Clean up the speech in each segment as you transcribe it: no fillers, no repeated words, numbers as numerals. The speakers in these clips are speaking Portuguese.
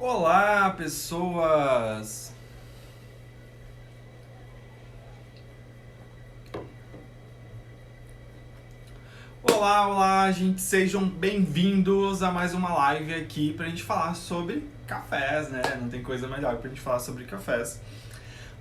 Olá, pessoas! Olá, gente! Sejam bem-vindos a mais uma live aqui pra gente falar sobre cafés, né? Não tem coisa melhor pra gente falar sobre cafés.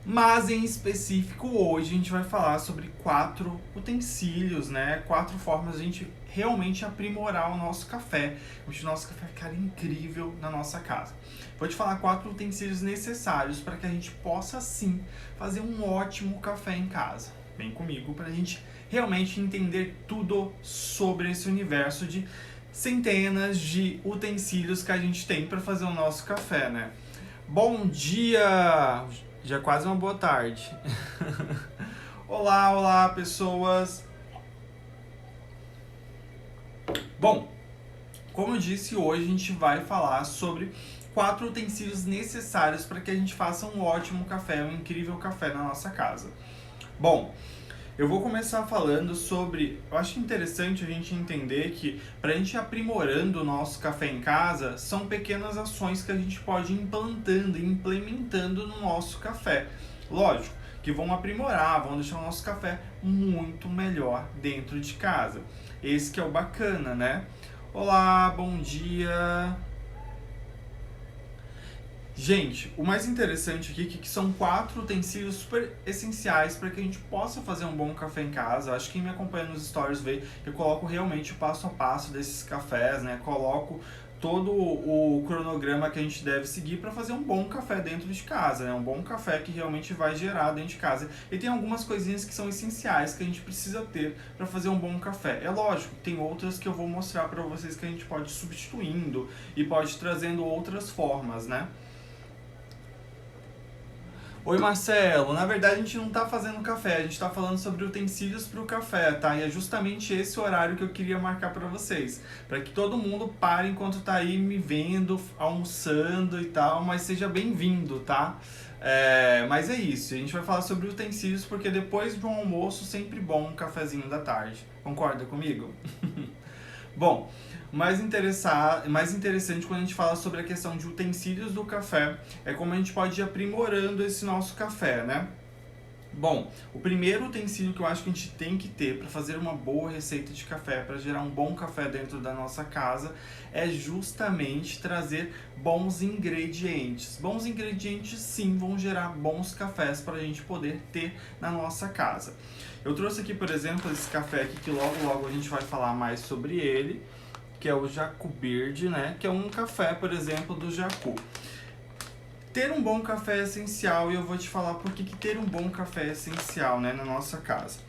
Mas em específico hoje a gente vai falar sobre 4 utensílios, né? 4 formas de a gente realmente aprimorar o nosso café, o nosso café ficar incrível na nossa casa. Vou te falar 4 utensílios necessários para que a gente possa sim fazer um ótimo café em casa. Vem comigo para a gente realmente entender tudo sobre esse universo de centenas de utensílios que a gente tem para fazer o nosso café, né? Bom dia! Já é quase uma boa tarde. Olá, pessoas! Bom, como eu disse, hoje a gente vai falar sobre 4 utensílios necessários para que a gente faça um ótimo café, um incrível café na nossa casa. Bom, eu vou começar falando sobre. Eu acho interessante a gente entender que para a gente ir aprimorando o nosso café em casa, são pequenas ações que a gente pode ir implantando e implementando no nosso café. Lógico que vão aprimorar, vão deixar o nosso café muito melhor dentro de casa. Esse que é o bacana, né? Olá, bom dia! Gente, o mais interessante aqui é que são 4 utensílios super essenciais para que a gente possa fazer um bom café em casa. Acho que quem me acompanha nos stories vê que eu coloco realmente o passo a passo desses cafés, né? Coloco todo o cronograma que a gente deve seguir para fazer um bom café dentro de casa, né? Um bom café que realmente vai gerar dentro de casa. E tem algumas coisinhas que são essenciais que a gente precisa ter para fazer um bom café. É lógico, tem outras que eu vou mostrar para vocês que a gente pode ir substituindo e pode ir trazendo outras formas, né? Oi Marcelo, na verdade a gente não tá fazendo café, a gente tá falando sobre utensílios para o café, tá? E é justamente esse horário que eu queria marcar para vocês, para que todo mundo pare enquanto tá aí me vendo, almoçando e tal, mas seja bem-vindo, tá? Mas é isso, a gente vai falar sobre utensílios porque depois de um almoço sempre bom um cafezinho da tarde. Concorda comigo? Bom, mais interessante quando a gente fala sobre a questão de utensílios do café é como a gente pode ir aprimorando esse nosso café, né? Bom, o primeiro utensílio que eu acho que a gente tem que ter para fazer uma boa receita de café, para gerar um bom café dentro da nossa casa, é justamente trazer bons ingredientes. Bons ingredientes sim vão gerar bons cafés para a gente poder ter na nossa casa. Eu trouxe aqui, por exemplo, esse café aqui que logo a gente vai falar mais sobre ele, que é o Jacu Bird, né? Que é um café, por exemplo, do Jacu. Ter um bom café é essencial e eu vou te falar por que ter um bom café é essencial, né, na nossa casa.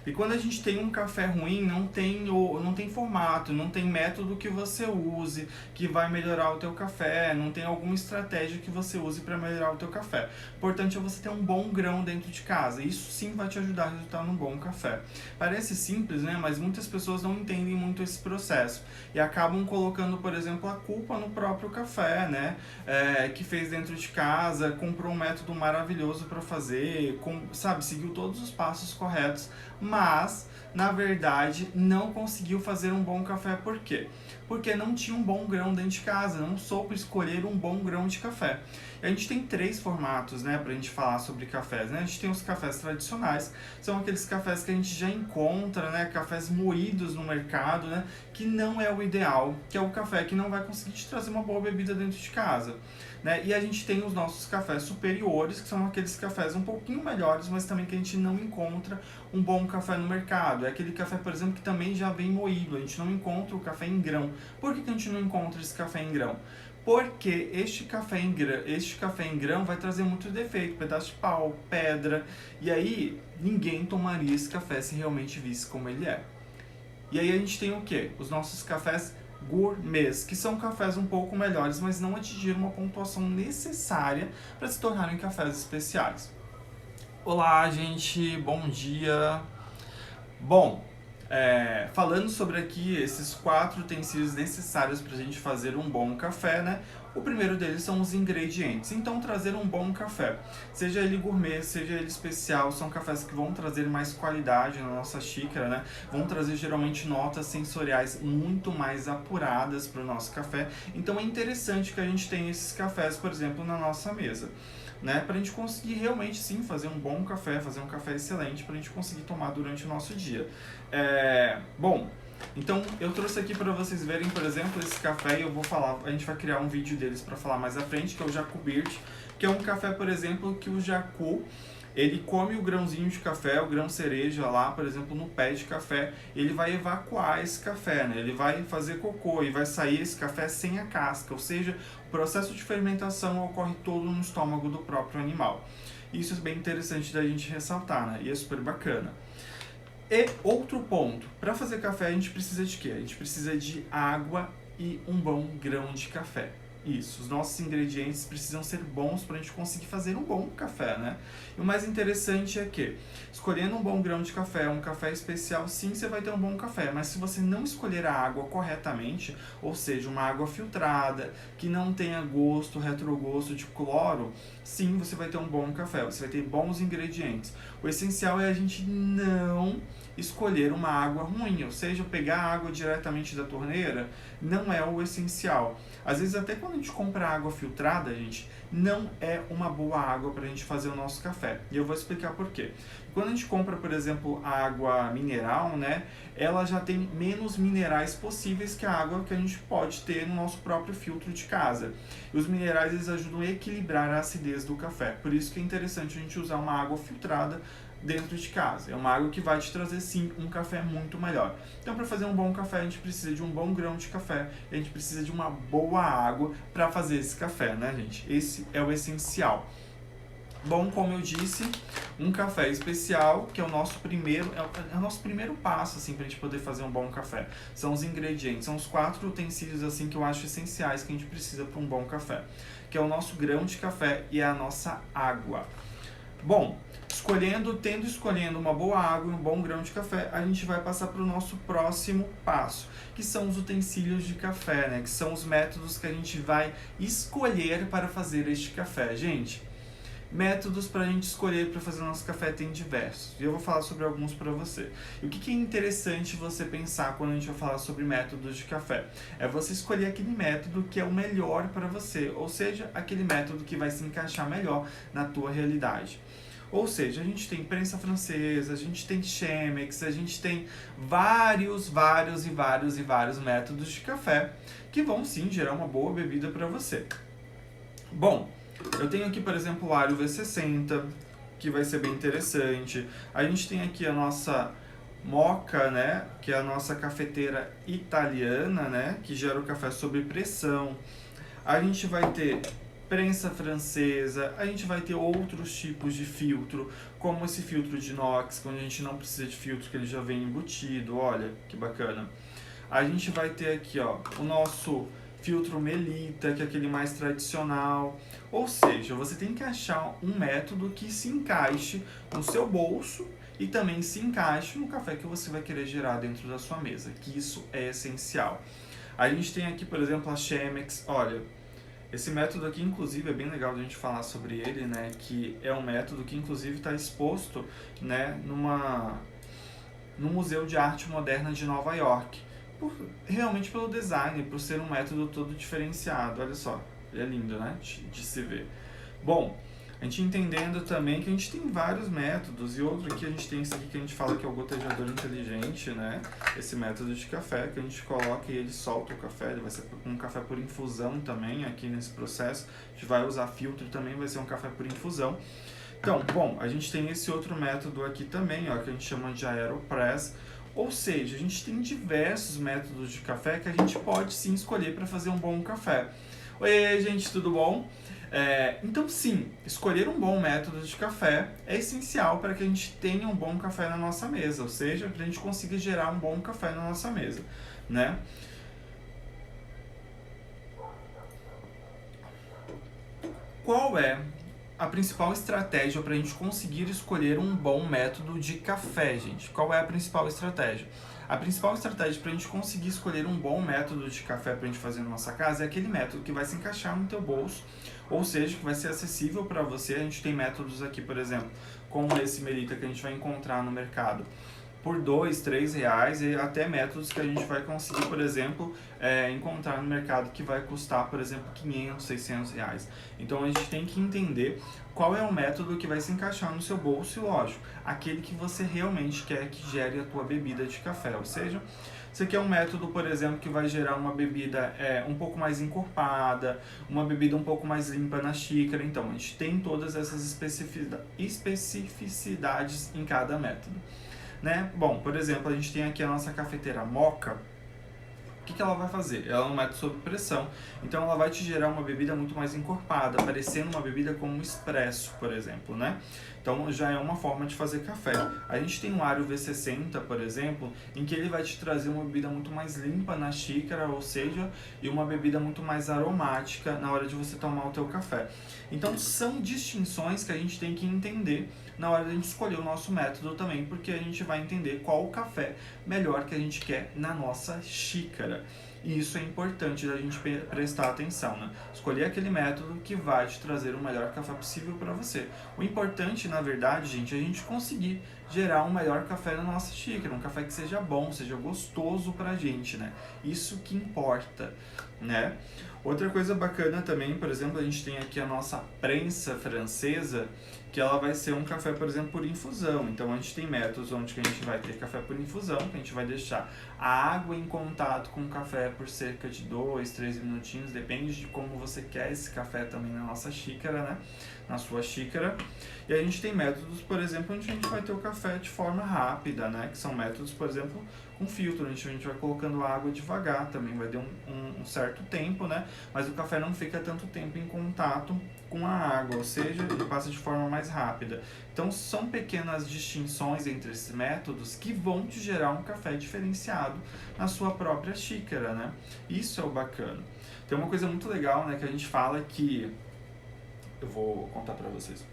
E quando a gente tem um café ruim, não tem formato, não tem método que você use que vai melhorar o teu café, não tem alguma estratégia que você use para melhorar o teu café. O importante é você ter um bom grão dentro de casa. Isso sim vai te ajudar a resultar num bom café. Parece simples, né? Mas muitas pessoas não entendem muito esse processo e acabam colocando, por exemplo, a culpa no próprio café, né? Que fez dentro de casa, comprou um método maravilhoso para fazer, sabe, seguiu todos os passos corretos, mas na verdade não conseguiu fazer um bom café. Por quê? Porque não tinha um bom grão dentro de casa, não soube escolher um bom grão de café. E a gente tem 3 formatos, né, pra gente falar sobre cafés, né? A gente tem os cafés tradicionais, são aqueles cafés que a gente já encontra, né, cafés moídos no mercado, né, que não é o ideal, que é o café que não vai conseguir te trazer uma boa bebida dentro de casa. Né? E a gente tem os nossos cafés superiores, que são aqueles cafés um pouquinho melhores, mas também que a gente não encontra um bom café no mercado. É aquele café, por exemplo, que também já vem moído, a gente não encontra o café em grão. Por que a gente não encontra esse café em grão? Porque este café em grão vai trazer muito defeito, pedaço de pau, pedra, e aí ninguém tomaria esse café se realmente visse como ele é. E aí a gente tem o quê? Os nossos cafés gourmets, que são cafés um pouco melhores, mas não atingiram uma pontuação necessária para se tornarem cafés especiais. Olá, gente, bom dia. Bom, falando sobre aqui esses 4 utensílios necessários para a gente fazer um bom café, né? O primeiro deles são os ingredientes. Então, trazer um bom café, seja ele gourmet, seja ele especial, são cafés que vão trazer mais qualidade na nossa xícara, né? Vão trazer geralmente notas sensoriais muito mais apuradas para o nosso café. Então, é interessante que a gente tenha esses cafés, por exemplo, na nossa mesa, né? Para a gente conseguir realmente sim fazer um bom café, fazer um café excelente para a gente conseguir tomar durante o nosso dia. Bom, então eu trouxe aqui para vocês verem, por exemplo, esse café, e eu vou falar, a gente vai criar um vídeo deles para falar mais à frente, que é o Jacobird, que é um café, por exemplo, que o Jacu, ele come o grãozinho de café, o grão cereja lá, por exemplo, no pé de café, ele vai evacuar esse café, né? Ele vai fazer cocô e vai sair esse café sem a casca, ou seja, o processo de fermentação ocorre todo no estômago do próprio animal. Isso é bem interessante da gente ressaltar, né? E é super bacana. E outro ponto, para fazer café a gente precisa de quê? A gente precisa de água e um bom grão de café. Isso, os nossos ingredientes precisam ser bons para a gente conseguir fazer um bom café, né? E o mais interessante é que, escolhendo um bom grão de café, um café especial, sim, você vai ter um bom café. Mas se você não escolher a água corretamente, ou seja, uma água filtrada, que não tenha gosto, retrogosto de cloro, sim, você vai ter um bom café, você vai ter bons ingredientes. O essencial é a gente não escolher uma água ruim, ou seja, pegar a água diretamente da torneira não é o essencial. Às vezes até quando a gente compra água filtrada, gente, não é uma boa água para a gente fazer o nosso café. E eu vou explicar por quê. Quando a gente compra, por exemplo, a água mineral, né, ela já tem menos minerais possíveis que a água que a gente pode ter no nosso próprio filtro de casa. E os minerais, eles ajudam a equilibrar a acidez do café. Por isso que é interessante a gente usar uma água filtrada dentro de casa. É uma água que vai te trazer, sim, um café muito melhor. Então, para fazer um bom café, a gente precisa de um bom grão de café, a gente precisa de uma boa água para fazer esse café, né, gente? Esse é o essencial. Bom, como eu disse, um café especial, que é o nosso primeiro, é o nosso primeiro passo, assim, pra gente poder fazer um bom café. São os ingredientes, são os 4 utensílios, assim, que eu acho essenciais que a gente precisa para um bom café. Que é o nosso grão de café e a nossa água. Bom, escolhendo uma boa água e um bom grão de café, a gente vai passar para o nosso próximo passo, que são os utensílios de café, né? Que são os métodos que a gente vai escolher para fazer este café. Gente, métodos para a gente escolher para fazer o nosso café tem diversos, e eu vou falar sobre alguns para você. E o que é interessante você pensar quando a gente vai falar sobre métodos de café? É você escolher aquele método que é o melhor para você, ou seja, aquele método que vai se encaixar melhor na tua realidade. Ou seja, a gente tem prensa francesa, a gente tem Chemex, a gente tem vários métodos de café que vão sim gerar uma boa bebida para você. Bom, eu tenho aqui, por exemplo, o Ario V60, que vai ser bem interessante. A gente tem aqui a nossa Moka, né, que é a nossa cafeteira italiana, né, que gera o café sob pressão. A gente vai ter prensa francesa, a gente vai ter outros tipos de filtro, como esse filtro de inox, quando a gente não precisa de filtro, que ele já vem embutido, olha que bacana. A gente vai ter aqui, ó, o nosso filtro Melita, que é aquele mais tradicional. Ou seja, você tem que achar um método que se encaixe no seu bolso e também se encaixe no café que você vai querer gerar dentro da sua mesa, que isso é essencial. A gente tem aqui, por exemplo, a Chemex, olha, esse método aqui, inclusive, é bem legal a gente falar sobre ele, né? Que é um método que, inclusive, está exposto, né, no Museu de Arte Moderna de Nova York. Realmente pelo design, por ser um método todo diferenciado. Olha só, ele é lindo, né? De se ver. Bom, a gente entendendo também que a gente tem vários métodos, e outro aqui a gente tem esse aqui que a gente fala que é o gotejador inteligente, né? Esse método de café que a gente coloca e ele solta o café, ele vai ser um café por infusão também aqui nesse processo. A gente vai usar filtro também, vai ser um café por infusão. Então, bom, a gente tem esse outro método aqui também, ó, que a gente chama de Aeropress. Ou seja, a gente tem diversos métodos de café que a gente pode sim escolher para fazer um bom café. Oi, gente, tudo bom? Então sim, escolher um bom método de café é essencial para que a gente tenha um bom café na nossa mesa, ou seja, para a gente consiga gerar um bom café na nossa mesa, né? Qual é a principal estratégia para a gente conseguir escolher um bom método de café, gente? Qual é a principal estratégia? A principal estratégia para a gente conseguir escolher um bom método de café para a gente fazer na nossa casa é aquele método que vai se encaixar no teu bolso, ou seja, que vai ser acessível para você. A gente tem métodos aqui, por exemplo, como esse Melita que a gente vai encontrar no mercado por R$2, R$3 e até métodos que a gente vai conseguir, por exemplo, encontrar no mercado que vai custar, por exemplo, R$500, R$600. Então a gente tem que entender qual é o método que vai se encaixar no seu bolso e, lógico, aquele que você realmente quer que gere a tua bebida de café, ou seja, você quer um método, por exemplo, que vai gerar uma bebida um pouco mais encorpada, uma bebida um pouco mais limpa na xícara. Então, a gente tem todas essas especificidades em cada método, né? Bom, por exemplo, a gente tem aqui a nossa cafeteira Moka. O que ela vai fazer? Ela é um método sob pressão, então ela vai te gerar uma bebida muito mais encorpada, parecendo uma bebida como um expresso, por exemplo, né? Então já é uma forma de fazer café. A gente tem o Ario V60, por exemplo, em que ele vai te trazer uma bebida muito mais limpa na xícara, ou seja, e uma bebida muito mais aromática na hora de você tomar o teu café. Então são distinções que a gente tem que entender na hora de a gente escolher o nosso método também, porque a gente vai entender qual o café melhor que a gente quer na nossa xícara. E isso é importante da gente prestar atenção, né? Escolher aquele método que vai te trazer o melhor café possível para você. O importante, na verdade, gente, é a gente conseguir gerar um melhor café na nossa xícara, um café que seja bom, seja gostoso pra gente, né? Isso que importa, né? Outra coisa bacana também, por exemplo, a gente tem aqui a nossa prensa francesa, que ela vai ser um café, por exemplo, por infusão. Então a gente tem métodos onde que a gente vai ter café por infusão, que a gente vai deixar a água em contato com o café por cerca de 2, 3 minutinhos, depende de como você quer esse café também na nossa xícara, né? Na sua xícara. E a gente tem métodos, por exemplo, onde a gente vai ter o café de forma rápida, né? Que são métodos, por exemplo, com filtro, a gente vai colocando água devagar, também vai ter um certo tempo, né? Mas o café não fica tanto tempo em contato com a água, ou seja, ele passa de forma mais rápida. Então são pequenas distinções entre esses métodos que vão te gerar um café diferenciado na sua própria xícara, né? Isso é o bacana. Tem uma coisa muito legal, né, que a gente fala que eu vou contar pra vocês.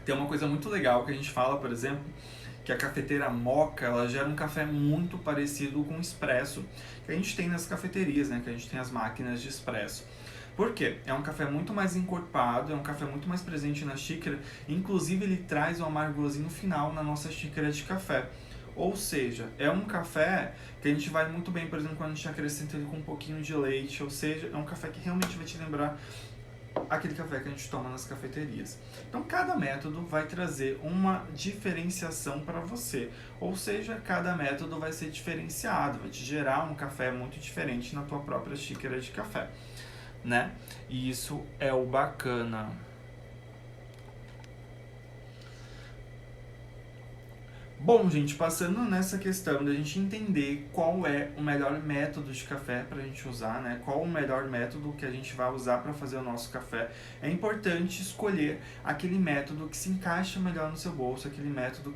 Tem uma coisa muito legal que a gente fala, por exemplo, que a cafeteira Moka, ela gera um café muito parecido com o expresso que a gente tem nas cafeterias, né? Que a gente tem as máquinas de expresso. Por quê? É um café muito mais encorpado, é um café muito mais presente na xícara, inclusive ele traz o amargozinho final na nossa xícara de café. Ou seja, é um café que a gente vai muito bem, por exemplo, quando a gente acrescenta ele com um pouquinho de leite, ou seja, é um café que realmente vai te lembrar aquele café que a gente toma nas cafeterias. Então cada método vai trazer uma diferenciação para você, ou seja, cada método vai ser diferenciado, vai te gerar um café muito diferente na tua própria xícara de café, né? E isso é o bacana. Bom, gente, passando nessa questão da gente entender qual é o melhor método de café para a gente usar, né? Qual o melhor método que a gente vai usar para fazer o nosso café, é importante escolher aquele método que se encaixa melhor no seu bolso, aquele método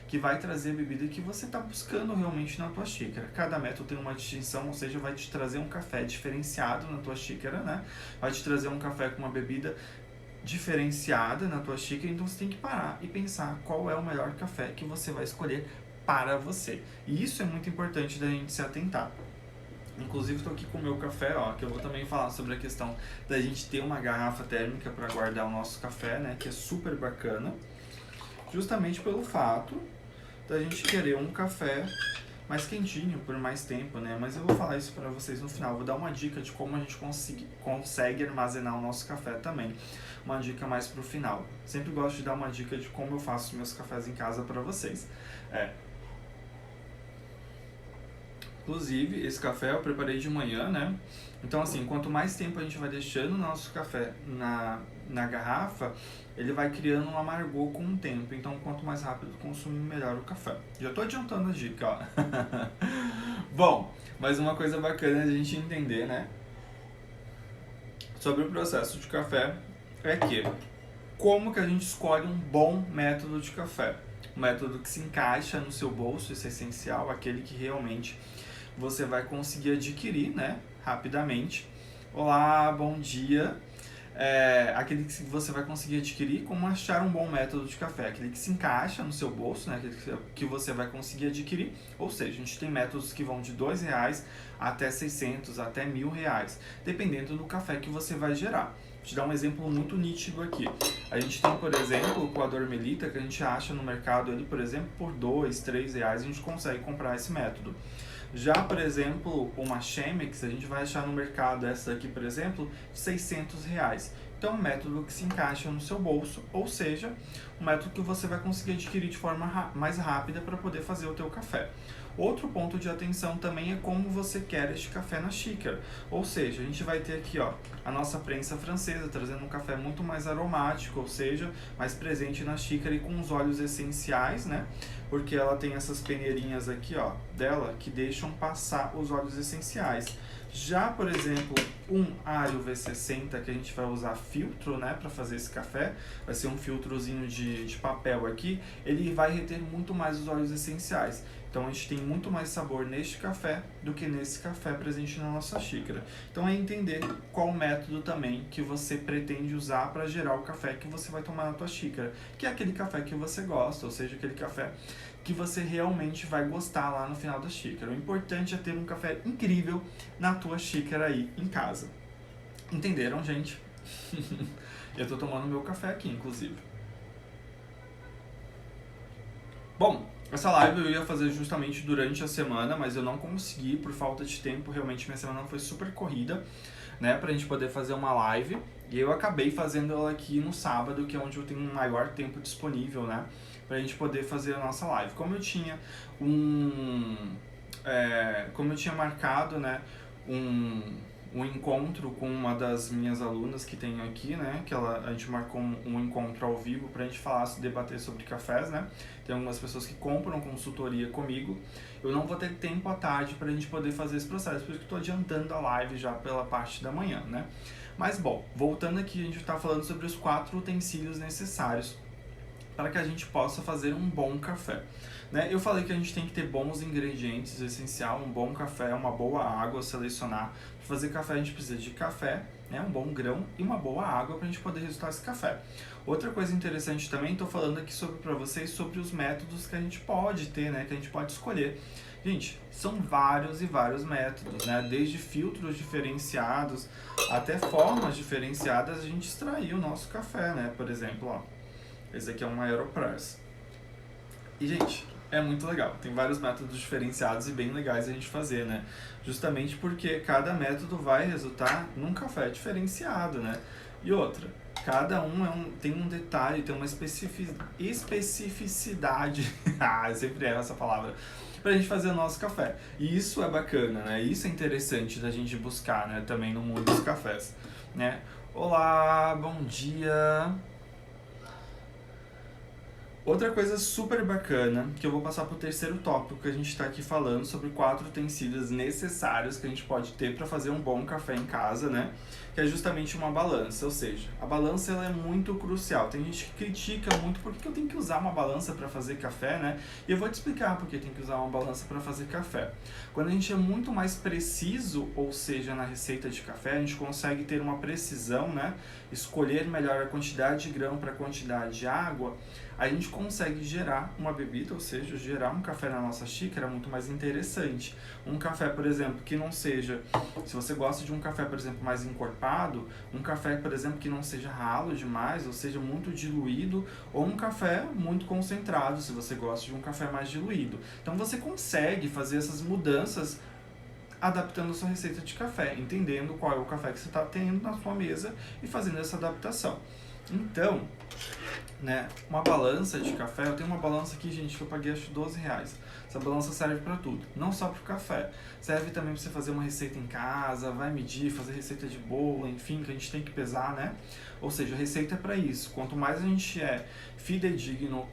que vai trazer a bebida que você está buscando realmente na tua xícara. Cada método tem uma distinção, ou seja, vai te trazer um café diferenciado na tua xícara, né? Vai te trazer um café com uma bebida diferenciada na tua xícara, então você tem que parar e pensar qual é o melhor café que você vai escolher para você. E isso é muito importante da gente se atentar. Inclusive estou aqui com o meu café, ó, que eu vou também falar sobre a questão da gente ter uma garrafa térmica para guardar o nosso café, né, que é super bacana, justamente pelo fato da gente querer um café mais quentinho por mais tempo, né? Mas eu vou falar isso para vocês no final. Vou dar uma dica de como a gente consegue armazenar o nosso café também. Uma dica mais pro final. Sempre gosto de dar uma dica de como eu faço meus cafés em casa para vocês. Inclusive, esse café eu preparei de manhã, né? Então, assim, quanto mais tempo a gente vai deixando o nosso café na garrafa, ele vai criando um amargor com o tempo. Então, quanto mais rápido consumir, melhor o café. Já tô adiantando a dica, ó. Bom, mas uma coisa bacana de a gente entender, né? Sobre o processo de café é que como que a gente escolhe um bom método de café. Um método que se encaixa no seu bolso, isso é essencial, aquele que realmente você vai conseguir adquirir, né, rapidamente. Olá, bom dia. aquele que você vai conseguir adquirir, como achar um bom método de café, aquele que se encaixa no seu bolso, né, aquele que você vai conseguir adquirir, ou seja, a gente tem métodos que vão de R$ 2 até 600, até R$ 1.000, dependendo do café que você vai gerar. Vou te dar um exemplo muito nítido aqui. A gente tem, por exemplo, o coador Melita, que a gente acha no mercado, ele, por exemplo, por R$ 2, R$ 3, a gente consegue comprar esse método. Já, por exemplo, uma Chemex, a gente vai achar no mercado essa aqui, por exemplo, de R$ 600. Então, é um método que se encaixa no seu bolso, ou seja, um método que você vai conseguir adquirir de forma mais rápida para poder fazer o teu café. Outro ponto de atenção também é como você quer este café na xícara. Ou seja, a gente vai ter aqui a nossa prensa francesa, trazendo um café muito mais aromático, ou seja, mais presente na xícara e com os óleos essenciais, né? Porque ela tem essas peneirinhas aqui dela que deixam passar os óleos essenciais. Já, por exemplo, um Ario V60, que a gente vai usar filtro, né, para fazer esse café, vai ser um filtrozinho de papel aqui, ele vai reter muito mais os óleos essenciais. Então a gente tem muito mais sabor neste café do que nesse café presente na nossa xícara. Então é entender qual método também que você pretende usar para gerar o café que você vai tomar na tua xícara, que é aquele café que você gosta, ou seja, aquele café que você realmente vai gostar lá no final da xícara. O importante é ter um café incrível na tua xícara aí em casa. Entenderam, gente? Eu tô tomando meu café aqui, inclusive. Bom, essa live eu ia fazer justamente durante a semana, mas eu não consegui por falta de tempo. Realmente minha semana foi super corrida, né, pra gente poder fazer uma live. E eu acabei fazendo ela aqui no sábado, que é onde eu tenho um maior tempo disponível, né, pra gente poder fazer a nossa live. Como eu tinha marcado, né, um encontro com uma das minhas alunas que tenho aqui, né, que a gente marcou um encontro ao vivo pra gente falar, debater sobre cafés, né. Tem algumas pessoas que compram consultoria comigo. Eu não vou ter tempo à tarde pra gente poder fazer esse processo, por isso que eu tô adiantando a live já pela parte da manhã, né. Mas bom, voltando aqui, a gente tá falando sobre os 4 utensílios necessários para que a gente possa fazer um bom café, né? Eu falei que a gente tem que ter bons ingredientes, essencial, um bom café, uma boa água, selecionar. Para fazer café a gente precisa de café, né, um bom grão e uma boa água para a gente poder resultar esse café. Outra coisa interessante também, estou falando aqui para vocês sobre os métodos que a gente pode ter, né, que a gente pode escolher. Gente, são vários e vários métodos, né? Desde filtros diferenciados até formas diferenciadas a gente extrair o nosso café, né? Por exemplo, esse aqui é um Aeropress. E, gente, é muito legal. Tem vários métodos diferenciados e bem legais a gente fazer, né? Justamente porque cada método vai resultar num café diferenciado, né? E outra, cada um tem um detalhe, tem uma especificidade, eu sempre erro essa palavra, pra gente fazer o nosso café. E isso é bacana, né? Isso é interessante da gente buscar, né? Também no mundo dos cafés, né? Olá, bom dia! Outra coisa super bacana, que eu vou passar para o terceiro tópico que a gente está aqui falando sobre 4 utensílios necessários que a gente pode ter para fazer um bom café em casa, né? Que é justamente uma balança, ou seja, a balança ela é muito crucial. Tem gente que critica muito por que eu tenho que usar uma balança para fazer café, né? E eu vou te explicar por que tem que usar uma balança para fazer café. Quando a gente é muito mais preciso, ou seja, na receita de café, a gente consegue ter uma precisão, né? Escolher melhor a quantidade de grão para a quantidade de água, a gente consegue gerar uma bebida, ou seja, gerar um café na nossa xícara muito mais interessante. Um café, por exemplo, que não seja, se você gosta de um café, por exemplo, mais encorpado, um café, por exemplo, que não seja ralo demais, ou seja, muito diluído, ou um café muito concentrado, se você gosta de um café mais diluído. Então você consegue fazer essas mudanças adaptando a sua receita de café, entendendo qual é o café que você está tendo na sua mesa e fazendo essa adaptação. Então, né, uma balança de café, eu tenho uma balança aqui, gente, que eu paguei acho R$ 12. Essa balança serve para tudo, não só para o café. Serve também para você fazer uma receita em casa, vai medir, fazer receita de bolo, enfim, que a gente tem que pesar, né? Ou seja, a receita é para isso. Quanto mais a gente é fidedigno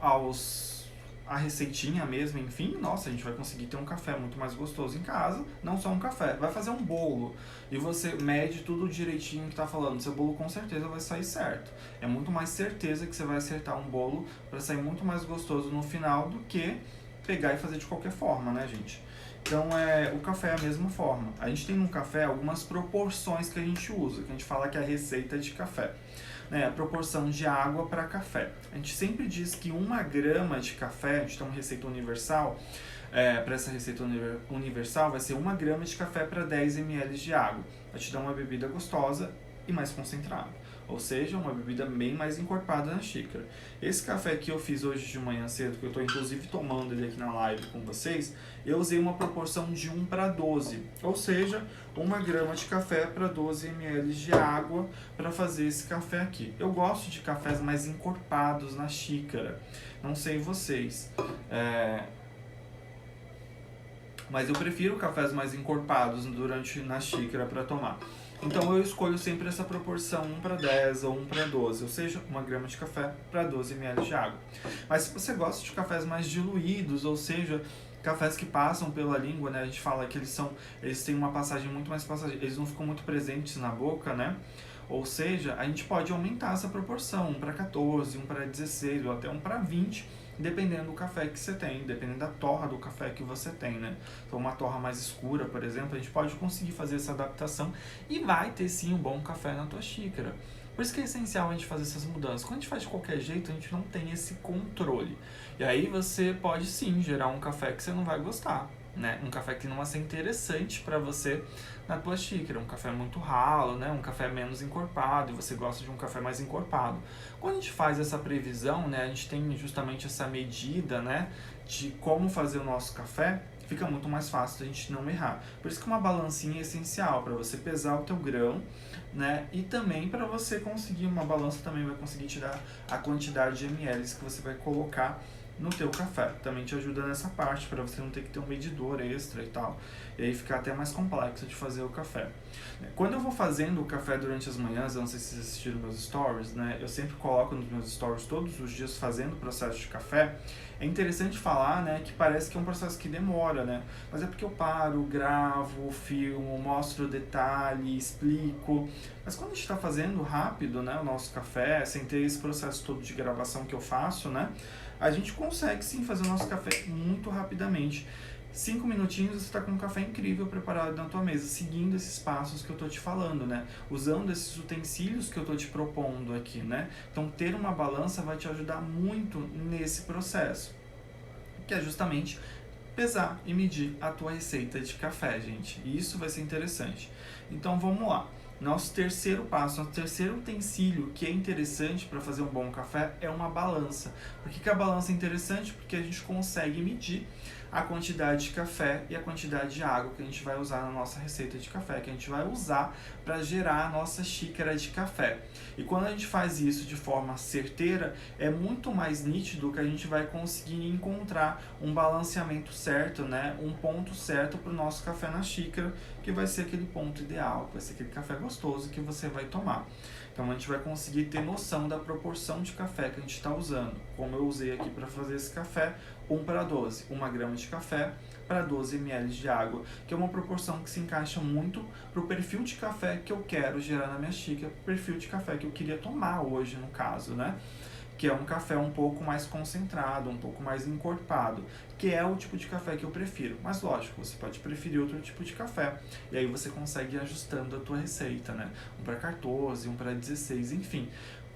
a receitinha mesmo, enfim, nossa, a gente vai conseguir ter um café muito mais gostoso em casa, não só um café, vai fazer um bolo e você mede tudo direitinho que tá falando, seu bolo com certeza vai sair certo. É muito mais certeza que você vai acertar um bolo para sair muito mais gostoso no final do que pegar e fazer de qualquer forma, né, gente? Então, o café é a mesma forma. A gente tem no café algumas proporções que a gente usa, que a gente fala que é a receita de café. Né, a proporção de água para café. A gente sempre diz que 1 grama de café, a gente tem uma receita universal, para essa receita universal vai ser 1 grama de café para 10 ml de água. Vai te dar uma bebida gostosa e mais concentrada. Ou seja, uma bebida bem mais encorpada na xícara. Esse café que eu fiz hoje de manhã cedo, que eu estou inclusive tomando ele aqui na live com vocês, eu usei uma proporção de 1:12. Ou seja, 1 grama de café para 12 ml de água para fazer esse café aqui. Eu gosto de cafés mais encorpados na xícara. Não sei vocês. Mas eu prefiro cafés mais encorpados na xícara para tomar. Então eu escolho sempre essa proporção 1:10 ou 1:12, ou seja, 1 grama de café para 12 ml de água. Mas se você gosta de cafés mais diluídos, ou seja, cafés que passam pela língua, né? A gente fala que eles têm uma passagem muito mais passageira, eles não ficam muito presentes na boca, né? Ou seja, a gente pode aumentar essa proporção, 1:14, 1:16 ou até 1:20, dependendo do café que você tem, dependendo da torra do café que você tem, né? Então, uma torra mais escura, por exemplo, a gente pode conseguir fazer essa adaptação e vai ter sim um bom café na tua xícara. Por isso que é essencial a gente fazer essas mudanças. Quando a gente faz de qualquer jeito, a gente não tem esse controle. E aí você pode sim gerar um café que você não vai gostar, né? Um café que não vai ser interessante para você na tua xícara, um café muito ralo, né? Um café menos encorpado, e você gosta de um café mais encorpado. Quando a gente faz essa previsão, né, a gente tem justamente essa medida, né, de como fazer o nosso café, fica muito mais fácil a gente não errar. Por isso que uma balancinha é essencial para você pesar o teu grão, né, e também para você conseguir, uma balança também vai conseguir te dar a quantidade de ml que você vai colocar no teu café. Também te ajuda nessa parte, para você não ter que ter um medidor extra e tal. E aí fica até mais complexo de fazer o café. Quando eu vou fazendo o café durante as manhãs, eu não sei se vocês assistiram meus stories, né? Eu sempre coloco nos meus stories todos os dias fazendo o processo de café. É interessante falar, né, que parece que é um processo que demora, né? Mas é porque eu paro, gravo, filmo, mostro detalhe, explico. Mas quando a gente está fazendo rápido, né, o nosso café, sem ter esse processo todo de gravação que eu faço, né, a gente consegue sim fazer o nosso café muito rapidamente. 5 minutinhos você está com um café incrível preparado na tua mesa, seguindo esses passos que eu estou te falando, né? Usando esses utensílios que eu estou te propondo aqui, né? Então, ter uma balança vai te ajudar muito nesse processo, que é justamente pesar e medir a tua receita de café, gente. E isso vai ser interessante. Então, vamos lá. Nosso terceiro passo, nosso terceiro utensílio que é interessante para fazer um bom café é uma balança. Por que a balança é interessante? Porque a gente consegue medir a quantidade de café e a quantidade de água que a gente vai usar na nossa receita de café, que a gente vai usar para gerar a nossa xícara de café. E quando a gente faz isso de forma certeira, é muito mais nítido que a gente vai conseguir encontrar um balanceamento certo, né? Um ponto certo para o nosso café na xícara, que vai ser aquele ponto ideal, vai ser aquele café gostoso que você vai tomar. Então a gente vai conseguir ter noção da proporção de café que a gente está usando. Como eu usei aqui para fazer esse café, 1:12, 1 grama de café para 12 ml de água, que é uma proporção que se encaixa muito para o perfil de café que eu quero gerar na minha xícara, perfil de café que eu queria tomar hoje, no caso, né? Que é um café um pouco mais concentrado, um pouco mais encorpado, que é o tipo de café que eu prefiro. Mas lógico, você pode preferir outro tipo de café, e aí você consegue ir ajustando a tua receita, né? 1:14, 1:16, enfim,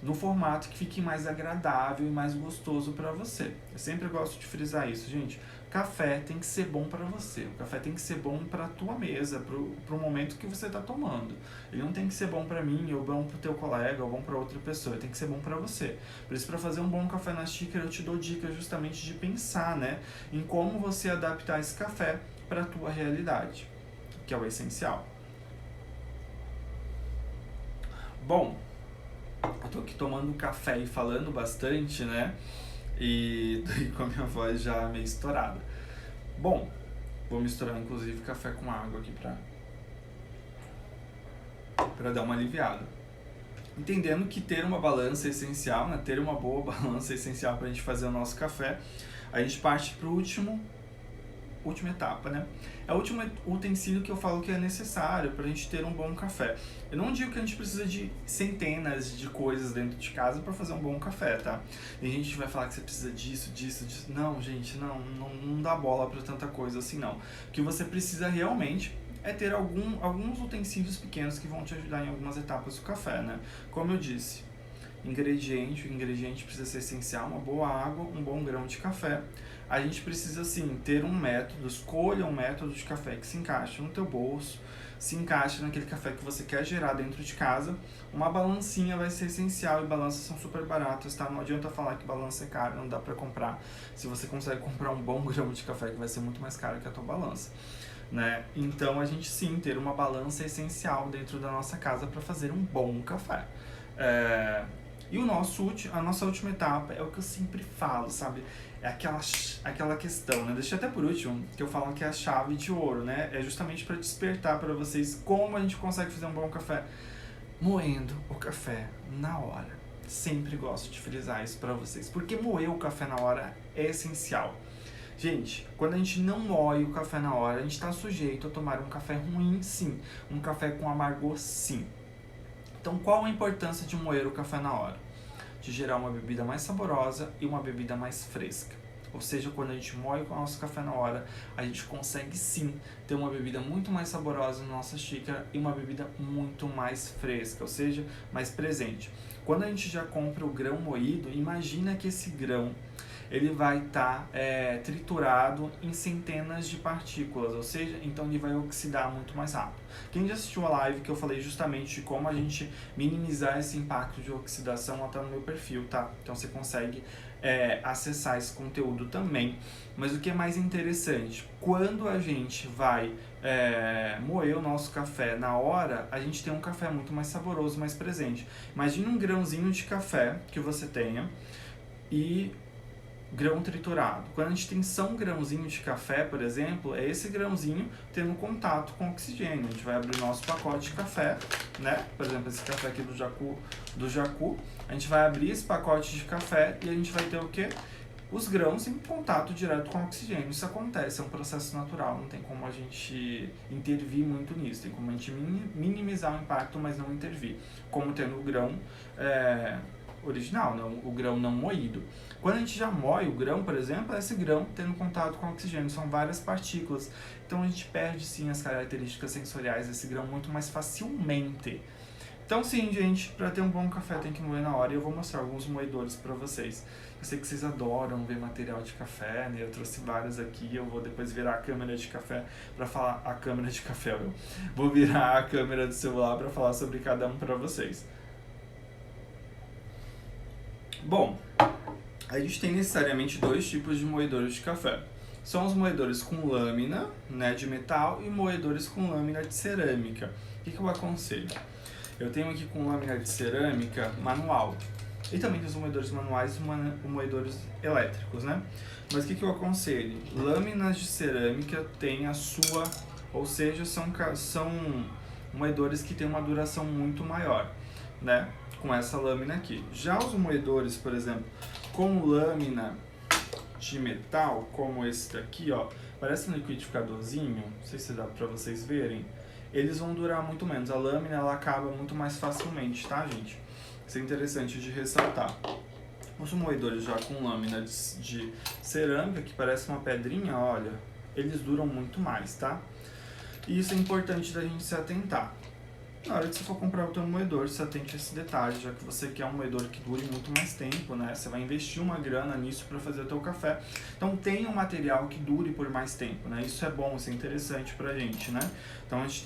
no formato que fique mais agradável e mais gostoso para você. Eu sempre gosto de frisar isso, gente. Café tem que ser bom para você. O café tem que ser bom para a tua mesa, para o momento que você está tomando. Ele não tem que ser bom para mim, ou bom para o teu colega, ou bom para outra pessoa. Ele tem que ser bom para você. Por isso, para fazer um bom café na xícara, eu te dou dicas justamente de pensar, né, em como você adaptar esse café para a tua realidade, que é o essencial. Bom, eu tô aqui tomando café e falando bastante, né? E tô com a minha voz já meio estourada. Bom, vou misturar inclusive café com água aqui pra dar uma aliviada. Entendendo que ter uma balança é essencial, né? Ter uma boa balança é essencial pra gente fazer o nosso café. A gente parte pro última etapa, né? É o último utensílio que eu falo que é necessário para a gente ter um bom café. Eu não digo que a gente precisa de centenas de coisas dentro de casa para fazer um bom café, tá? Tem gente que vai falar que você precisa disso, disso, disso. Não, gente, não dá bola para tanta coisa assim, não. O que você precisa realmente é ter alguns utensílios pequenos que vão te ajudar em algumas etapas do café, né? Como eu disse, o ingrediente precisa ser essencial, uma boa água, um bom grão de café. A gente precisa, sim, ter um método, escolha um método de café que se encaixe no teu bolso, se encaixe naquele café que você quer gerar dentro de casa. Uma balancinha vai ser essencial e balanças são super baratas, tá? Não adianta falar que balança é cara, não dá pra comprar. Se você consegue comprar um bom grão de café, que vai ser muito mais caro que a tua balança, né? Então a gente sim, ter uma balança é essencial dentro da nossa casa para fazer um bom café. E a nossa última etapa é o que eu sempre falo, sabe? É aquela questão, né? Deixa até por último, que eu falo que é a chave de ouro, né? É justamente para despertar para vocês como a gente consegue fazer um bom café moendo o café na hora. Sempre gosto de frisar isso para vocês, porque moer o café na hora é essencial. Gente, quando a gente não moe o café na hora, a gente está sujeito a tomar um café ruim, sim. Um café com amargor, sim. Então, qual a importância de moer o café na hora? De gerar uma bebida mais saborosa e uma bebida mais fresca. Ou seja, quando a gente moe o nosso café na hora, a gente consegue sim ter uma bebida muito mais saborosa na nossa xícara e uma bebida muito mais fresca, ou seja, mais presente. Quando a gente já compra o grão moído, imagina que esse grão ele vai estar triturado em centenas de partículas, ou seja, então ele vai oxidar muito mais rápido. Quem já assistiu a live que eu falei justamente de como a gente minimizar esse impacto de oxidação, ela tá no meu perfil, tá? Então você consegue acessar esse conteúdo também. Mas o que é mais interessante, quando a gente vai moer o nosso café na hora, a gente tem um café muito mais saboroso, mais presente. Imagina um grãozinho de café que você tenha e grão triturado. Quando a gente tem só um grãozinho de café, por exemplo, é esse grãozinho tendo contato com oxigênio. A gente vai abrir o nosso pacote de café, né? Por exemplo, esse café aqui do Jacu. A gente vai abrir esse pacote de café e a gente vai ter o quê? Os grãos em contato direto com o oxigênio. Isso acontece, é um processo natural, não tem como a gente intervir muito nisso. Tem como a gente minimizar o impacto, mas não intervir. Como tendo o grão original, não, o grão não moído. Quando a gente já moe o grão, por exemplo, é esse grão tendo contato com o oxigênio, são várias partículas. Então a gente perde sim as características sensoriais desse grão muito mais facilmente. Então sim, gente, para ter um bom café tem que moer na hora e eu vou mostrar alguns moedores para vocês. Eu sei que vocês adoram ver material de café, né? Eu trouxe vários aqui, eu vou depois virar a câmera de café para falar a câmera de café, eu vou virar a câmera do celular para falar sobre cada um para vocês. Bom, a gente tem necessariamente dois tipos de moedores de café. São os moedores com lâmina, né, de metal e moedores com lâmina de cerâmica. O que eu aconselho? Eu tenho aqui com lâmina de cerâmica manual. E também tem os moedores manuais e moedores elétricos, né? Mas o que eu aconselho? Lâminas de cerâmica tem a sua, ou seja, são moedores que têm uma duração muito maior, né? Com essa lâmina aqui. Já os moedores, por exemplo, com lâmina de metal, como esse daqui, ó, parece um liquidificadorzinho, não sei se dá pra vocês verem, eles vão durar muito menos. A lâmina, ela acaba muito mais facilmente, tá, gente? Isso é interessante de ressaltar. Os moedores já com lâmina de cerâmica, que parece uma pedrinha, olha, eles duram muito mais, tá? E isso é importante da gente se atentar. Na hora que você for comprar o teu moedor, você atente a esse detalhe, já que você quer um moedor que dure muito mais tempo, né? Você vai investir uma grana nisso para fazer o teu café. Então tenha um material que dure por mais tempo, né? Isso é bom, isso é interessante pra gente, né? Então a gente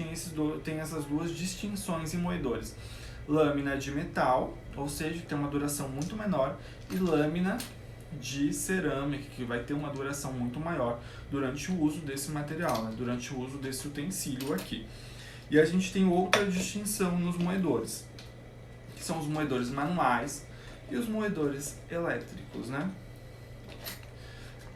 tem essas duas distinções em moedores. Lâmina de metal, ou seja, que tem uma duração muito menor, e lâmina de cerâmica, que vai ter uma duração muito maior durante o uso desse material, né? Durante o uso desse utensílio aqui. E a gente tem outra distinção nos moedores, que são os moedores manuais e os moedores elétricos, né?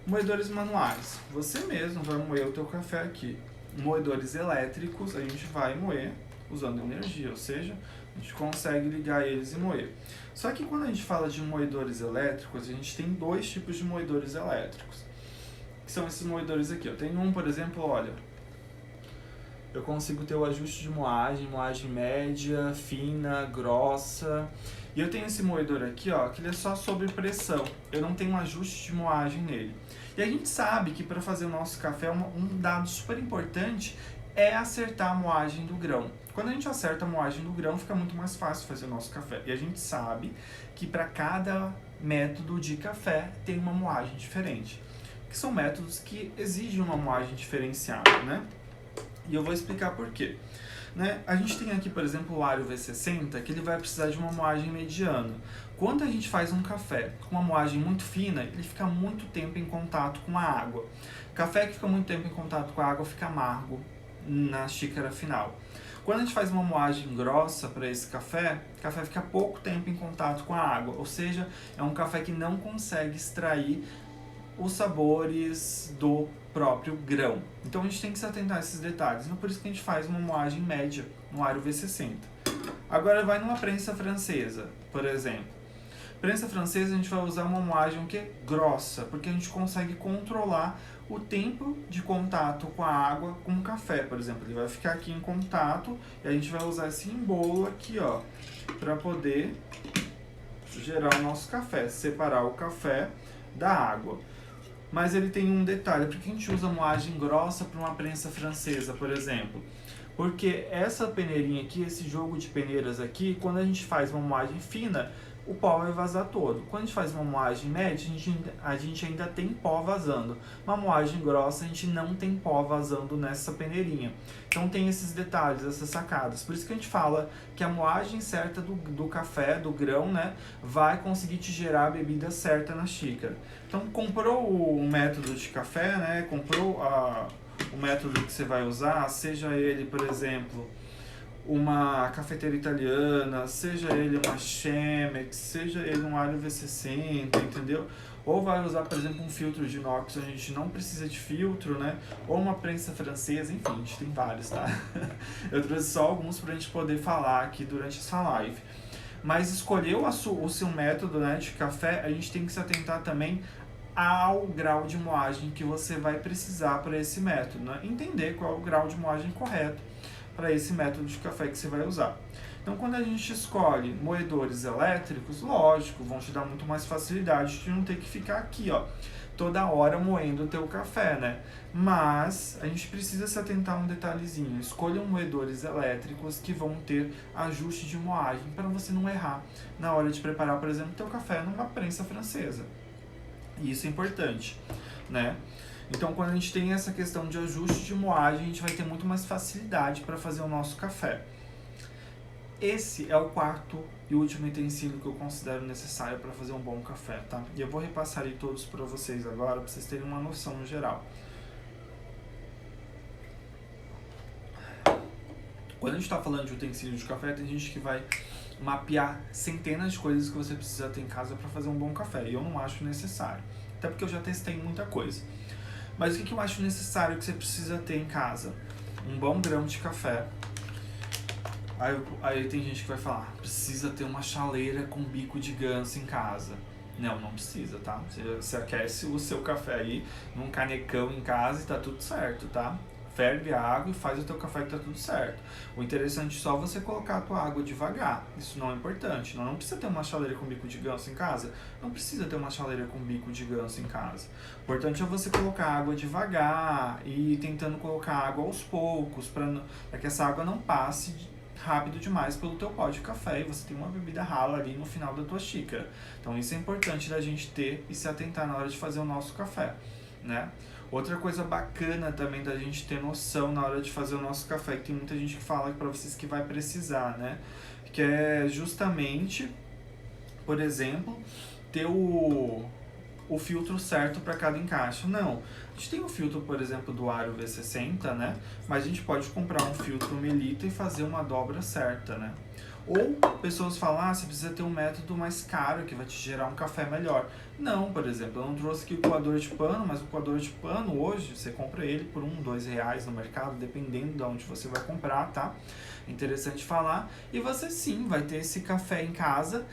Moedores manuais, você mesmo vai moer o teu café aqui. Moedores elétricos, a gente vai moer usando energia, ou seja, a gente consegue ligar eles e moer. Só que quando a gente fala de moedores elétricos, a gente tem dois tipos de moedores elétricos. que são esses moedores aqui. Eu tenho um, por exemplo, olha, eu consigo ter o ajuste de moagem, moagem média, fina, grossa. E eu tenho esse moedor aqui, ó, que ele é só sob pressão. Eu não tenho um ajuste de moagem nele. E a gente sabe que para fazer o nosso café, um dado super importante é acertar a moagem do grão. Quando a gente acerta a moagem do grão, fica muito mais fácil fazer o nosso café. E a gente sabe que para cada método de café tem uma moagem diferente. Que são métodos que exigem uma moagem diferenciada, né? E eu vou explicar por quê. Né? A gente tem aqui, por exemplo, o Ario V60, que ele vai precisar de uma moagem mediana. Quando a gente faz um café com uma moagem muito fina, ele fica muito tempo em contato com a água. Café que fica muito tempo em contato com a água fica amargo na xícara final. Quando a gente faz uma moagem grossa para esse café, o café fica pouco tempo em contato com a água, ou seja, é um café que não consegue extrair os sabores do próprio grão. Então a gente tem que se atentar a esses detalhes. Então, por isso que a gente faz uma moagem média no Ario V60. Agora vai numa prensa francesa, por exemplo. Prensa francesa a gente vai usar uma moagem que é grossa, porque a gente consegue controlar o tempo de contato com a água com o café, por exemplo. Ele vai ficar aqui em contato e a gente vai usar esse embolo aqui, ó, para poder gerar o nosso café, separar o café da água. Mas ele tem um detalhe, por que a gente usa moagem grossa para uma prensa francesa, por exemplo? Porque essa peneirinha aqui, esse jogo de peneiras aqui, quando a gente faz uma moagem fina, o pó vai vazar todo. Quando a gente faz uma moagem média, a gente ainda tem pó vazando. Uma moagem grossa, a gente não tem pó vazando nessa peneirinha. Então tem esses detalhes, essas sacadas. Por isso que a gente fala que a moagem certa do café, do grão, né, vai conseguir te gerar a bebida certa na xícara. Então comprou o método de café, né, comprou o método que você vai usar, seja ele, por exemplo, uma cafeteira italiana, seja ele uma Chemex, seja ele um Ario V60, entendeu? Ou vai usar, por exemplo, um filtro de inox, a gente não precisa de filtro, né? Ou uma prensa francesa, enfim, a gente tem vários, tá? Eu trouxe só alguns pra gente poder falar aqui durante essa live. Mas escolher o seu método, né, de café, a gente tem que se atentar também ao grau de moagem que você vai precisar para esse método, né? Entender qual é o grau de moagem correto para esse método de café que você vai usar. Então, quando a gente escolhe moedores elétricos, lógico, vão te dar muito mais facilidade de não ter que ficar aqui, ó, toda hora moendo o teu café, né? Mas a gente precisa se atentar a um detalhezinho. Escolham moedores elétricos que vão ter ajuste de moagem para você não errar na hora de preparar, por exemplo, o teu café numa prensa francesa. E isso é importante, né? Então, quando a gente tem essa questão de ajuste de moagem, a gente vai ter muito mais facilidade para fazer o nosso café. Esse é o quarto e último utensílio que eu considero necessário para fazer um bom café, tá? E eu vou repassar aí todos para vocês agora, para vocês terem uma noção geral. Quando a gente está falando de utensílios de café, tem gente que vai mapear centenas de coisas que você precisa ter em casa para fazer um bom café. E eu não acho necessário, até porque eu já testei muita coisa. Mas o que eu acho necessário que você precisa ter em casa? Um bom grão de café. Aí tem gente que vai falar, precisa ter uma chaleira com bico de ganso em casa. Não precisa, tá? Você aquece o seu café aí num canecão em casa e tá tudo certo, tá? Ferve a água e faz o teu café que tá tudo certo. O interessante é só você colocar a tua água devagar. Isso não é importante. Não precisa ter uma chaleira com bico de ganso em casa. Não precisa ter uma chaleira com bico de ganso em casa. O importante é você colocar a água devagar e tentando colocar água aos poucos para que essa água não passe rápido demais pelo teu pó de café e você tem uma bebida rala ali no final da tua xícara. Então isso é importante da gente ter e se atentar na hora de fazer o nosso café, né? Outra coisa bacana também da gente ter noção na hora de fazer o nosso café, que tem muita gente que fala para vocês que vai precisar, né? Que é justamente, por exemplo, ter o filtro certo para cada encaixe. Não, a gente tem um filtro, por exemplo, do Ario V60, né? Mas a gente pode comprar um filtro Melita e fazer uma dobra certa, né? Ou pessoas falam, você precisa ter um método mais caro que vai te gerar um café melhor. Não, por exemplo, eu não trouxe aqui o coador de pano, mas o coador de pano hoje, você compra ele por R$1, R$2 no mercado, dependendo de onde você vai comprar, tá? Interessante falar. E você sim vai ter esse café em casa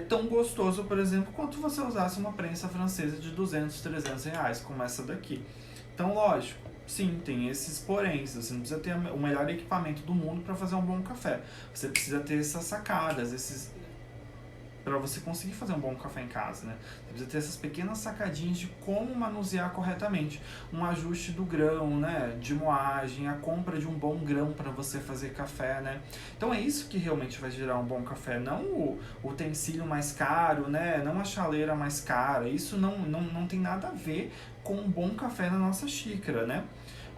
tão gostoso, por exemplo, quanto você usasse uma prensa francesa de 200, 300 reais, como essa daqui. Então, lógico, sim, tem esses poréns. Você não precisa ter o melhor equipamento do mundo para fazer um bom café. Você precisa ter essas sacadas, para você conseguir fazer um bom café em casa, né? Você precisa ter essas pequenas sacadinhas de como manusear corretamente, um ajuste do grão, né? De moagem, a compra de um bom grão para você fazer café, né? Então é isso que realmente vai gerar um bom café, não o utensílio mais caro, né? Não a chaleira mais cara. Isso não tem nada a ver com um bom café na nossa xícara, né?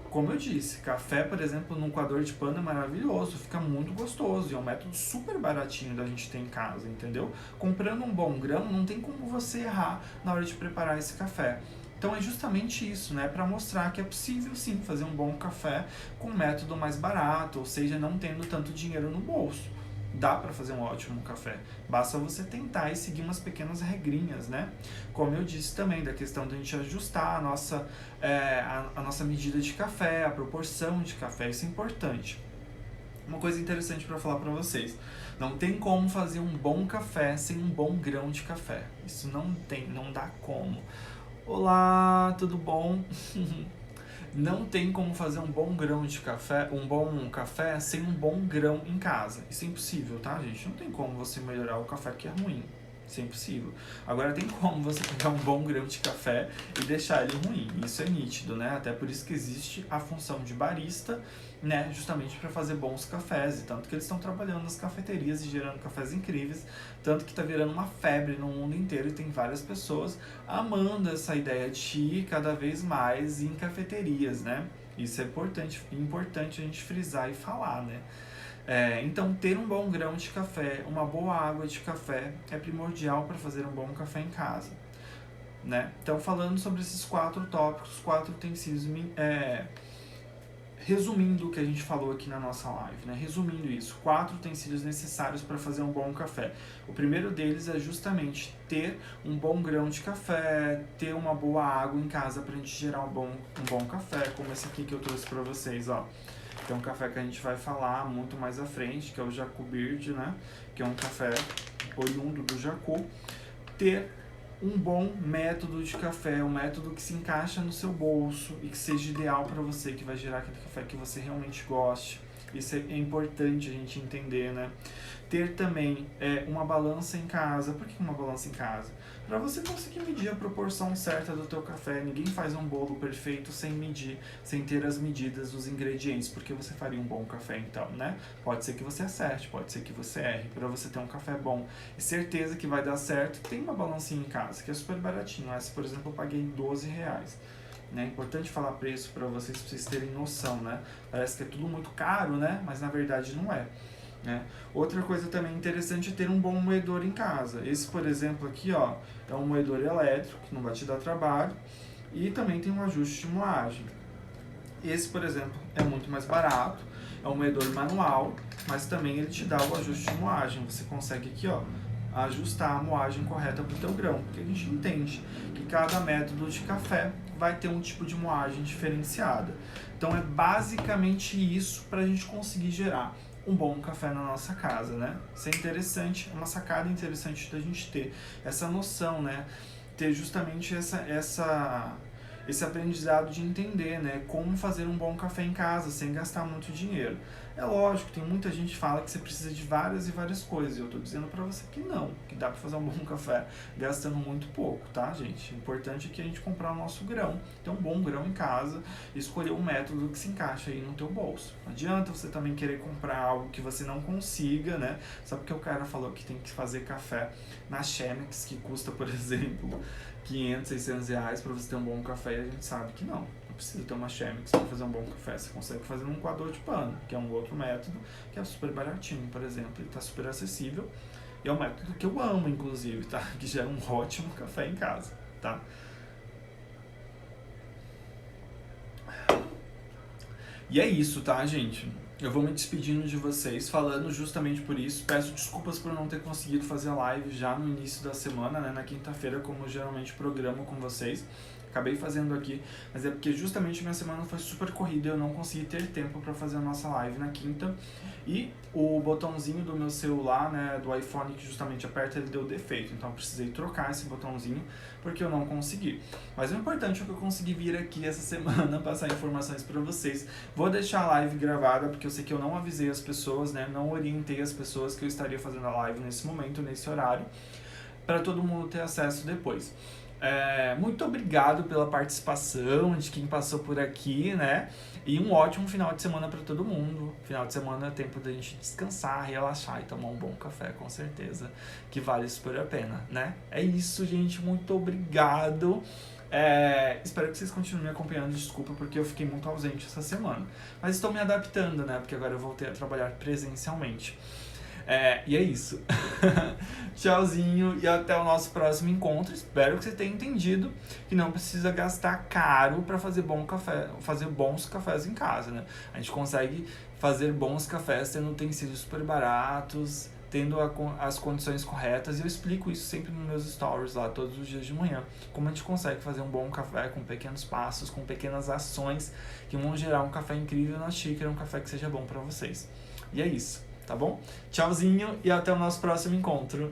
Como eu disse, café, por exemplo, num coador de pano é maravilhoso, fica muito gostoso e é um método super baratinho da gente ter em casa, entendeu? Comprando um bom grão, não tem como você errar na hora de preparar esse café. Então é justamente isso, né? Para mostrar que é possível sim fazer um bom café com um método mais barato, ou seja, não tendo tanto dinheiro no bolso. Dá para fazer um ótimo café. Basta você tentar e seguir umas pequenas regrinhas, né? Como eu disse também, da questão de a gente ajustar a nossa medida de café, a proporção de café, isso é importante. Uma coisa interessante para falar para vocês. Não tem como fazer um bom café sem um bom grão de café. Isso não dá como. Olá, tudo bom? Não tem como fazer um bom grão de café, um bom café sem um bom grão em casa. Isso é impossível, tá, gente? Não tem como você melhorar o café que é ruim. Isso é impossível. Agora tem como você pegar um bom grão de café e deixar ele ruim. Isso é nítido, né? Até por isso que existe a função de barista, né? Justamente para fazer bons cafés. E tanto que eles estão trabalhando nas cafeterias e gerando cafés incríveis. Tanto que está virando uma febre no mundo inteiro e tem várias pessoas amando essa ideia de ir cada vez mais em cafeterias, né? Isso é importante a gente frisar e falar, né? Então, ter um bom grão de café, uma boa água de café é primordial para fazer um bom café em casa, né? Então, falando sobre esses 4 tópicos, 4 utensílios, resumindo o que a gente falou aqui na nossa live, né? Resumindo isso, 4 utensílios necessários para fazer um bom café. O primeiro deles é justamente ter um bom grão de café, ter uma boa água em casa para a gente gerar um bom café, como esse aqui que eu trouxe para vocês, ó. Que é um café que a gente vai falar muito mais à frente, que é o Jacu Bird, né? Que é um café oriundo do Jacu. Ter um bom método de café, um método que se encaixa no seu bolso e que seja ideal para você, que vai gerar aquele café que você realmente goste. Isso é importante a gente entender, né? Ter também uma balança em casa. Por que uma balança em casa? Para você conseguir medir a proporção certa do teu café. Ninguém faz um bolo perfeito sem medir, sem ter as medidas dos ingredientes, porque você faria um bom café então, né? Pode ser que você acerte, pode ser que você erre. Para você ter um café bom e certeza que vai dar certo, tem uma balancinha em casa, que é super baratinho. Essa, por exemplo, eu paguei R$12. É importante falar preço para vocês terem noção, né? Parece que é tudo muito caro, né? Mas na verdade não é. Né? Outra coisa também interessante é ter um bom moedor em casa. Esse, por exemplo, aqui, ó, é um moedor elétrico, que não vai te dar trabalho, e também tem um ajuste de moagem. Esse, por exemplo, é muito mais barato, é um moedor manual, mas também ele te dá o ajuste de moagem. Você consegue aqui, ó, ajustar a moagem correta para o teu grão, porque a gente entende que cada método de café vai ter um tipo de moagem diferenciada. Então é basicamente isso para a gente conseguir gerar um bom café na nossa casa, né? Isso é interessante, é uma sacada interessante da gente ter essa noção, né? Ter justamente esse aprendizado de entender, né, como fazer um bom café em casa sem gastar muito dinheiro. É lógico, tem muita gente que fala que você precisa de várias e várias coisas, e eu tô dizendo pra você que não, que dá pra fazer um bom café gastando muito pouco, tá, gente? O importante é que a gente comprar o nosso grão, ter um bom grão em casa e escolher um método que se encaixa aí no teu bolso. Não adianta você também querer comprar algo que você não consiga, né? Só porque o cara falou que tem que fazer café na Chemex, que custa, por exemplo, 500, 600 reais para você ter um bom café, e a gente sabe que não precisa ter uma Chemex para fazer um bom café. Você consegue fazer num coador de pano, que é um outro método, que é super baratinho, por exemplo. Ele está super acessível e é um método que eu amo, inclusive, tá? Que gera um ótimo café em casa, tá? E é isso, tá, gente? Eu vou me despedindo de vocês, falando justamente por isso. Peço desculpas por não ter conseguido fazer a live já no início da semana, né? Na quinta-feira, como eu geralmente programo com vocês. Acabei fazendo aqui, mas é porque justamente minha semana foi super corrida, eu não consegui ter tempo para fazer a nossa live na quinta. E o botãozinho do meu celular, né, do iPhone, que justamente aperta, ele deu defeito. Então eu precisei trocar esse botãozinho, porque eu não consegui. Mas o importante é que eu consegui vir aqui essa semana passar informações para vocês. Vou deixar a live gravada, porque eu sei que eu não avisei as pessoas, né, não orientei as pessoas que eu estaria fazendo a live nesse momento, nesse horário, para todo mundo ter acesso depois. Muito obrigado pela participação de quem passou por aqui, né? E um ótimo final de semana para todo mundo. Final de semana é tempo da gente descansar, relaxar e tomar um bom café, com certeza, que vale super a pena, né? É isso, gente. Muito obrigado. Espero que vocês continuem me acompanhando. Desculpa porque eu fiquei muito ausente essa semana. Mas estou me adaptando, né? Porque agora eu voltei a trabalhar presencialmente. E é isso. Tchauzinho e até o nosso próximo encontro. Espero que você tenha entendido que não precisa gastar caro para fazer bons cafés em casa, né? A gente consegue fazer bons cafés tendo utensílios super baratos, tendo as condições corretas, e eu explico isso sempre nos meus stories lá, todos os dias de manhã, como a gente consegue fazer um bom café com pequenos passos, com pequenas ações que vão gerar um café incrível na xícara, um café que seja bom para vocês. E é isso. Tá bom? Tchauzinho e até o nosso próximo encontro.